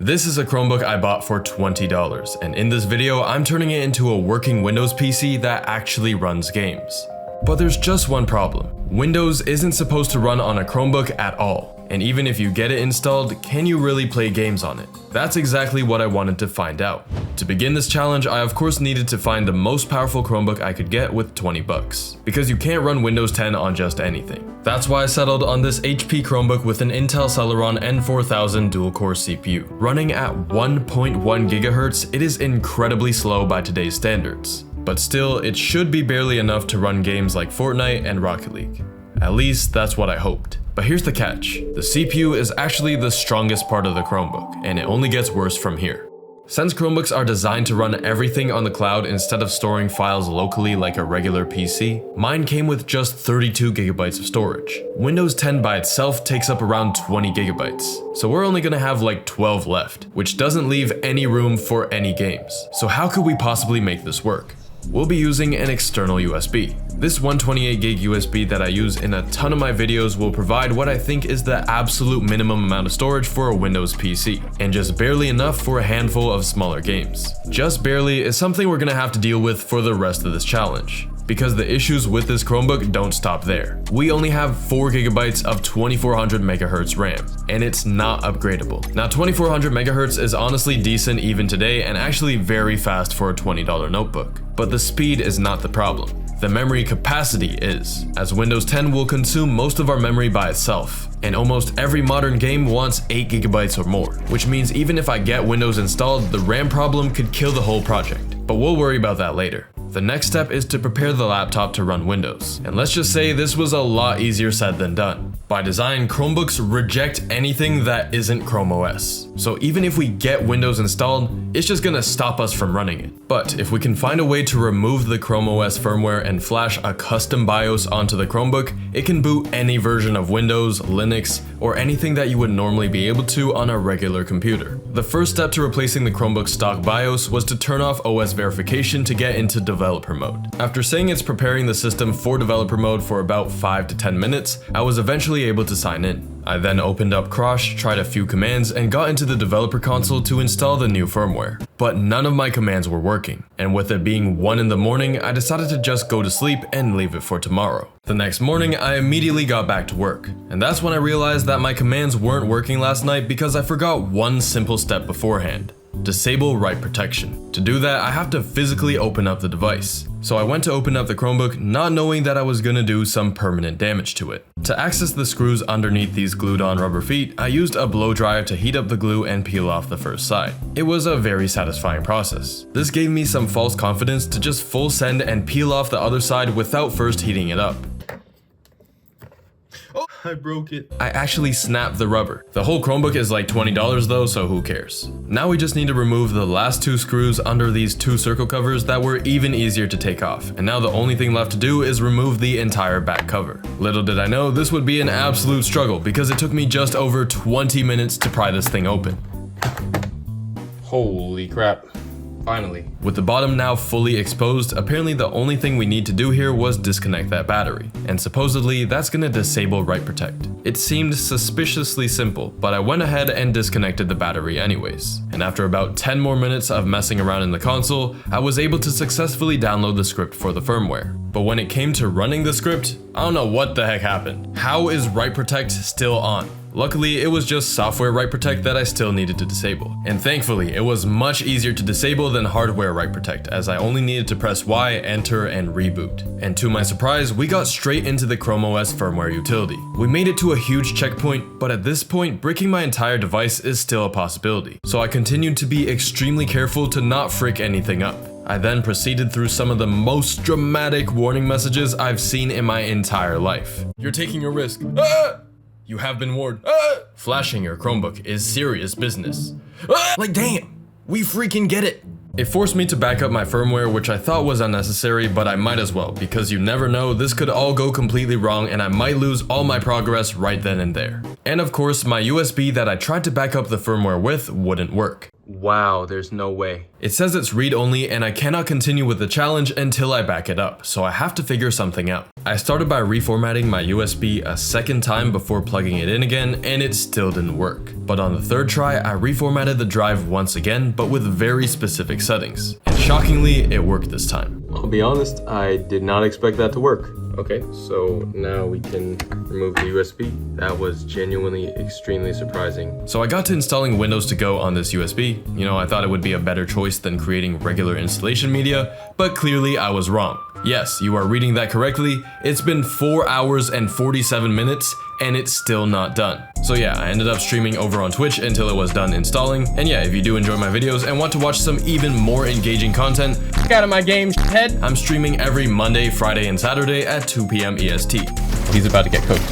This is a Chromebook I bought for $20, and in this video, I'm turning it into a working Windows PC that actually runs games. But there's just one problem. Windows isn't supposed to run on a Chromebook at all, and even if you get it installed, can you really play games on it? That's exactly what I wanted to find out. To begin this challenge, I of course needed to find the most powerful Chromebook I could get with 20 bucks, because you can't run Windows 10 on just anything. That's why I settled on this HP Chromebook with an Intel Celeron N4000 dual-core CPU. Running at 1.1 GHz, it is incredibly slow by today's standards. But still, it should be barely enough to run games like Fortnite and Rocket League. At least, that's what I hoped. But here's the catch. The CPU is actually the strongest part of the Chromebook, and it only gets worse from here. Since Chromebooks are designed to run everything on the cloud instead of storing files locally like a regular PC, mine came with just 32 GB of storage. Windows 10 by itself takes up around 20 GB, so we're only gonna have like 12 left, which doesn't leave any room for any games. So how could we possibly make this work? We'll be using an external USB. This 128GB USB that I use in a ton of my videos will provide what I think is the absolute minimum amount of storage for a Windows PC, and just barely enough for a handful of smaller games. Just barely is something we're gonna have to deal with for the rest of this challenge, because the issues with this Chromebook don't stop there. We only have 4 GB of 2400 MHz RAM, and it's not upgradable. Now 2400 MHz is honestly decent even today and actually very fast for a $20 notebook. But the speed is not the problem. The memory capacity is, as Windows 10 will consume most of our memory by itself, and almost every modern game wants 8 GB or more, which means even if I get Windows installed, the RAM problem could kill the whole project. But we'll worry about that later. The next step is to prepare the laptop to run Windows, and let's just say this was a lot easier said than done. By design, Chromebooks reject anything that isn't Chrome OS. So even if we get Windows installed, it's just gonna stop us from running it. But if we can find a way to remove the Chrome OS firmware and flash a custom BIOS onto the Chromebook, it can boot any version of Windows, Linux, or anything that you would normally be able to on a regular computer. The first step to replacing the Chromebook's stock BIOS was to turn off OS verification to get into developer mode. After saying it's preparing the system for developer mode for about 5 to 10 minutes, I was eventually able to sign in. I then opened up Crush, tried a few commands, and got into the developer console to install the new firmware. But none of my commands were working, and with it being 1 in the morning, I decided to just go to sleep and leave it for tomorrow. The next morning, I immediately got back to work, and that's when I realized that my commands weren't working last night because I forgot one simple step beforehand. Disable write protection. To do that, I have to physically open up the device. So I went to open up the Chromebook, not knowing that I was gonna do some permanent damage to it. To access the screws underneath these glued on rubber feet, I used a blow dryer to heat up the glue and peel off the first side. It was a very satisfying process. This gave me some false confidence to just full send and peel off the other side without first heating it up. Oh, I broke it. I actually snapped the rubber. The whole Chromebook is like $20 though, so who cares? Now we just need to remove the last 2 screws under these 2 circle covers that were even easier to take off. And now the only thing left to do is remove the entire back cover. Little did I know this would be an absolute struggle because it took me just over 20 minutes to pry this thing open. Holy crap. Finally. With the bottom now fully exposed, apparently the only thing we need to do here was disconnect that battery, and supposedly that's gonna disable write protect. It seemed suspiciously simple, but I went ahead and disconnected the battery anyways. And after about 10 more minutes of messing around in the console, I was able to successfully download the script for the firmware. But when it came to running the script, I don't know what the heck happened. How is write protect still on? Luckily, it was just software write protect that I still needed to disable. And thankfully, it was much easier to disable than hardware write protect, as I only needed to press Y, enter, and reboot. And to my surprise, we got straight into the Chrome OS firmware utility. We made it to a huge checkpoint, but at this point, bricking my entire device is still a possibility. So I continued to be extremely careful to not frick anything up. I then proceeded through some of the most dramatic warning messages I've seen in my entire life. You're taking a risk. Ah! You have been warned. Ah! Flashing your Chromebook is serious business. Ah! Like damn, we freaking get it. It forced me to back up my firmware, which I thought was unnecessary, but I might as well, because you never know, this could all go completely wrong and I might lose all my progress right then and there. And of course, my USB that I tried to back up the firmware with wouldn't work. Wow, there's no way. It says it's read-only and I cannot continue with the challenge until I back it up, so I have to figure something out. I started by reformatting my USB a second time before plugging it in again, and it still didn't work. But on the third try, I reformatted the drive once again, but with very specific settings. And shockingly, it worked this time. I'll be honest, I did not expect that to work. Okay, so now we can remove the USB. That was genuinely extremely surprising. So I got to installing Windows to Go on this USB. You know, I thought it would be a better choice than creating regular installation media, but clearly I was wrong. Yes, you are reading that correctly. It's been 4 hours and 47 minutes and it's still not done. So yeah, I ended up streaming over on Twitch until it was done installing. And yeah, if you do enjoy my videos and want to watch some even more engaging content, get out of my game, head. I'm streaming every Monday, Friday, and Saturday at 2 p.m. EST. He's about to get cooked.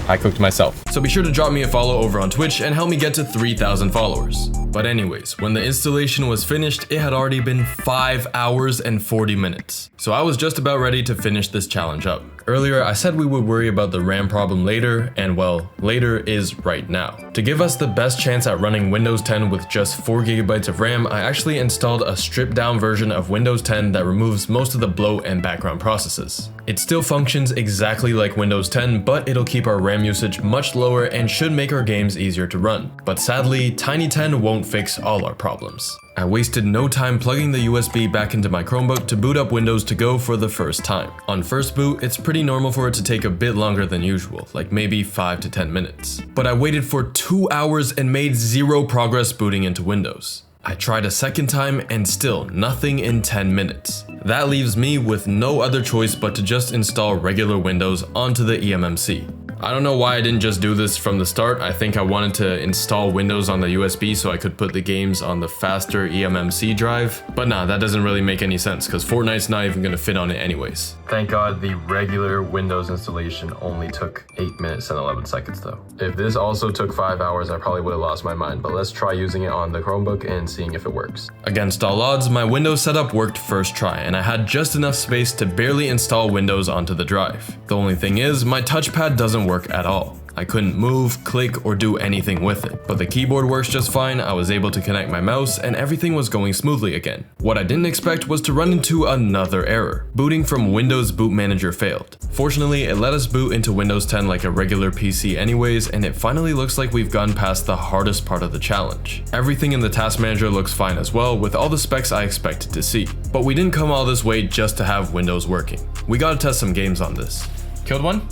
I cooked myself. So be sure to drop me a follow over on Twitch and help me get to 3,000 followers. But anyways, when the installation was finished, it had already been 5 hours and 40 minutes. So I was just about ready to finish this challenge up. Earlier, I said we would worry about the RAM problem later, and well, later is right now. To give us the best chance at running Windows 10 with just 4 GB of RAM, I actually installed a stripped down version of Windows 10 that removes most of the bloat and background processes. It still functions exactly like Windows 10, but it'll keep our RAM usage much lower and should make our games easier to run. But sadly, Tiny 10 won't fix all our problems. I wasted no time plugging the USB back into my Chromebook to boot up Windows to Go for the first time. On first boot, it's pretty normal for it to take a bit longer than usual, like maybe 5 to 10 minutes. But I waited for 2 hours and made zero progress booting into Windows. I tried a second time and still nothing in 10 minutes. That leaves me with no other choice but to just install regular Windows onto the eMMC. I don't know why I didn't just do this from the start. I think I wanted to install Windows on the USB so I could put the games on the faster eMMC drive. But nah, that doesn't really make any sense because Fortnite's not even gonna fit on it anyways. Thank God the regular Windows installation only took 8 minutes and 11 seconds though. If this also took 5 hours, I probably would have lost my mind, but let's try using it on the Chromebook and seeing if it works. Against all odds, my Windows setup worked first try and I had just enough space to barely install Windows onto the drive. The only thing is, my touchpad doesn't work at all. I couldn't move, click, or do anything with it. But the keyboard works just fine, I was able to connect my mouse, and everything was going smoothly again. What I didn't expect was to run into another error. Booting from Windows Boot Manager failed. Fortunately, it let us boot into Windows 10 like a regular PC anyways, and it finally looks like we've gone past the hardest part of the challenge. Everything in the task manager looks fine as well, with all the specs I expected to see. But we didn't come all this way just to have Windows working. We gotta test some games on this. Killed one.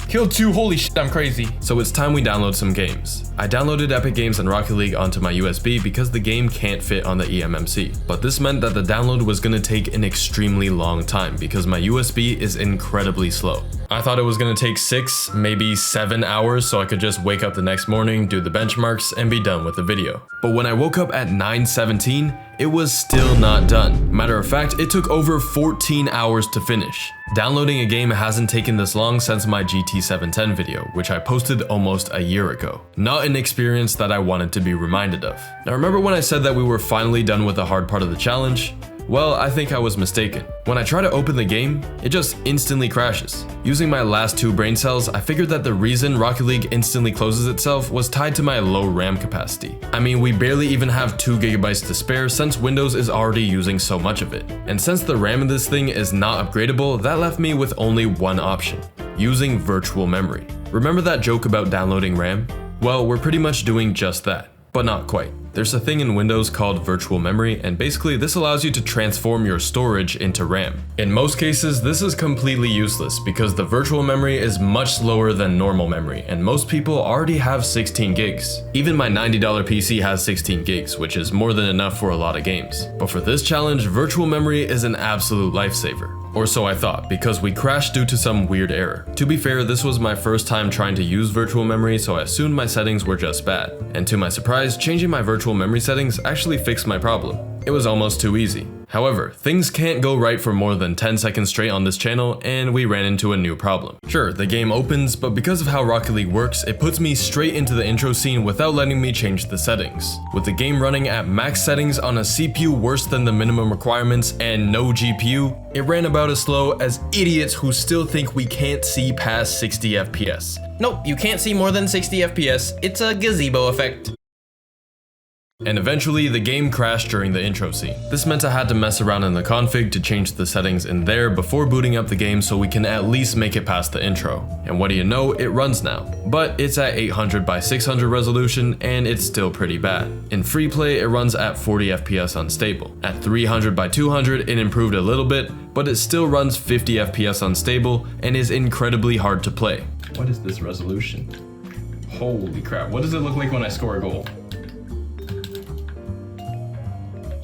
Killed two, holy shit, I'm crazy. So it's time we download some games. I downloaded Epic Games and Rocket League onto my USB because the game can't fit on the eMMC. But this meant that the download was gonna take an extremely long time because my USB is incredibly slow. I thought it was gonna take 6, maybe 7 hours so I could just wake up the next morning, do the benchmarks, and be done with the video. But when I woke up at 9:17, it was still not done. Matter of fact, it took over 14 hours to finish. Downloading a game hasn't taken this long since my GT 710 video, which I posted almost a year ago. Not an experience that I wanted to be reminded of. Now remember when I said that we were finally done with the hard part of the challenge? Well, I think I was mistaken. When I try to open the game, it just instantly crashes. Using my last 2 brain cells, I figured that the reason Rocket League instantly closes itself was tied to my low RAM capacity. I mean, we barely even have 2 GB to spare since Windows is already using so much of it. And since the RAM in this thing is not upgradable, that left me with only one option: using virtual memory. Remember that joke about downloading RAM? Well, we're pretty much doing just that, but not quite. There's a thing in Windows called virtual memory, and basically this allows you to transform your storage into RAM. In most cases, this is completely useless because the virtual memory is much slower than normal memory, and most people already have 16 gigs. Even my $90 PC has 16 gigs, which is more than enough for a lot of games. But for this challenge, virtual memory is an absolute lifesaver. Or so I thought, because we crashed due to some weird error. To be fair, this was my first time trying to use virtual memory, so I assumed my settings were just bad. And to my surprise, changing my virtual memory settings actually fixed my problem. It was almost too easy. However, things can't go right for more than 10 seconds straight on this channel, and we ran into a new problem. Sure, the game opens, but because of how Rocket League works, it puts me straight into the intro scene without letting me change the settings. With the game running at max settings on a CPU worse than the minimum requirements and no GPU, it ran about as slow as idiots who still think we can't see past 60 FPS. Nope, you can't see more than 60 FPS, it's a gazebo effect. And eventually, the game crashed during the intro scene. This meant I had to mess around in the config to change the settings in there before booting up the game so we can at least make it past the intro. And what do you know, it runs now. But it's at 800 by 600 resolution and it's still pretty bad. In free play, it runs at 40 FPS unstable. At 300 by 200, it improved a little bit, but it still runs 50 FPS unstable and is incredibly hard to play. What is this resolution? Holy crap, what does it look like when I score a goal?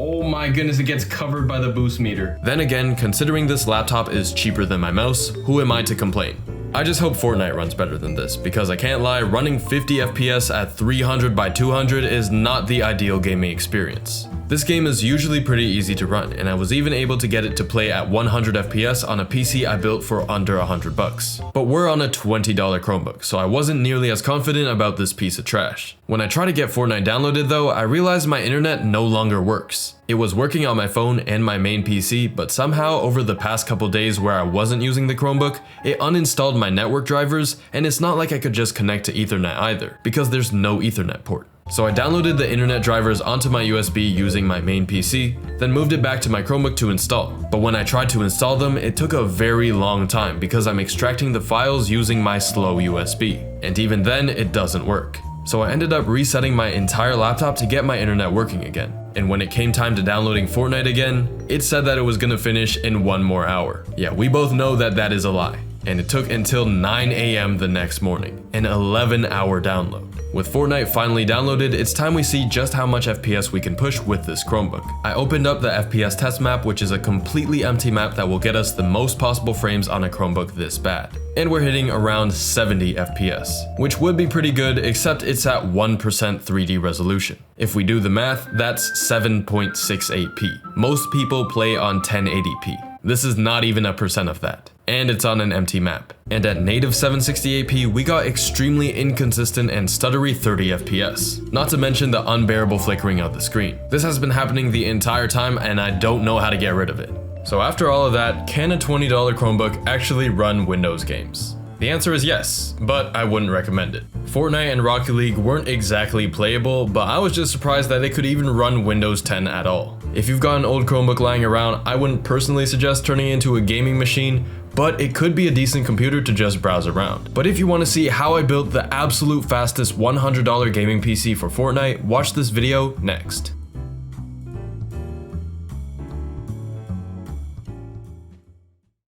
Oh my goodness, it gets covered by the boost meter. Then again, considering this laptop is cheaper than my mouse, who am I to complain? I just hope Fortnite runs better than this, because I can't lie, running 50 FPS at 300 by 200 is not the ideal gaming experience. This game is usually pretty easy to run, and I was even able to get it to play at 100 FPS on a PC I built for under $100. But we're on a $20 Chromebook, so I wasn't nearly as confident about this piece of trash. When I tried to get Fortnite downloaded though, I realized my internet no longer works. It was working on my phone and my main PC, but somehow over the past couple days where I wasn't using the Chromebook, it uninstalled my network drivers, and it's not like I could just connect to Ethernet either, because there's no Ethernet port. So I downloaded the internet drivers onto my USB using my main PC, then moved it back to my Chromebook to install. But when I tried to install them, it took a very long time because I'm extracting the files using my slow USB. And even then, it doesn't work. So I ended up resetting my entire laptop to get my internet working again. And when it came time to downloading Fortnite again, it said that it was gonna finish in 1 more hour. Yeah, we both know that that is a lie. And it took until 9 AM the next morning, an 11-hour download. With Fortnite finally downloaded, it's time we see just how much FPS we can push with this Chromebook. I opened up the FPS test map, which is a completely empty map that will get us the most possible frames on a Chromebook this bad. And we're hitting around 70 FPS, which would be pretty good, except it's at 1% 3D resolution. If we do the math, that's 7.68p. Most people play on 1080p. This is not even a percent of that. And it's on an empty map. And at native 768p, we got extremely inconsistent and stuttery 30 FPS. Not to mention the unbearable flickering of the screen. This has been happening the entire time and I don't know how to get rid of it. So after all of that, can a $20 Chromebook actually run Windows games? The answer is yes, but I wouldn't recommend it. Fortnite and Rocket League weren't exactly playable, but I was just surprised that it could even run Windows 10 at all. If you've got an old Chromebook lying around, I wouldn't personally suggest turning it into a gaming machine, but it could be a decent computer to just browse around. But if you want to see how I built the absolute fastest $100 gaming PC for Fortnite, watch this video next.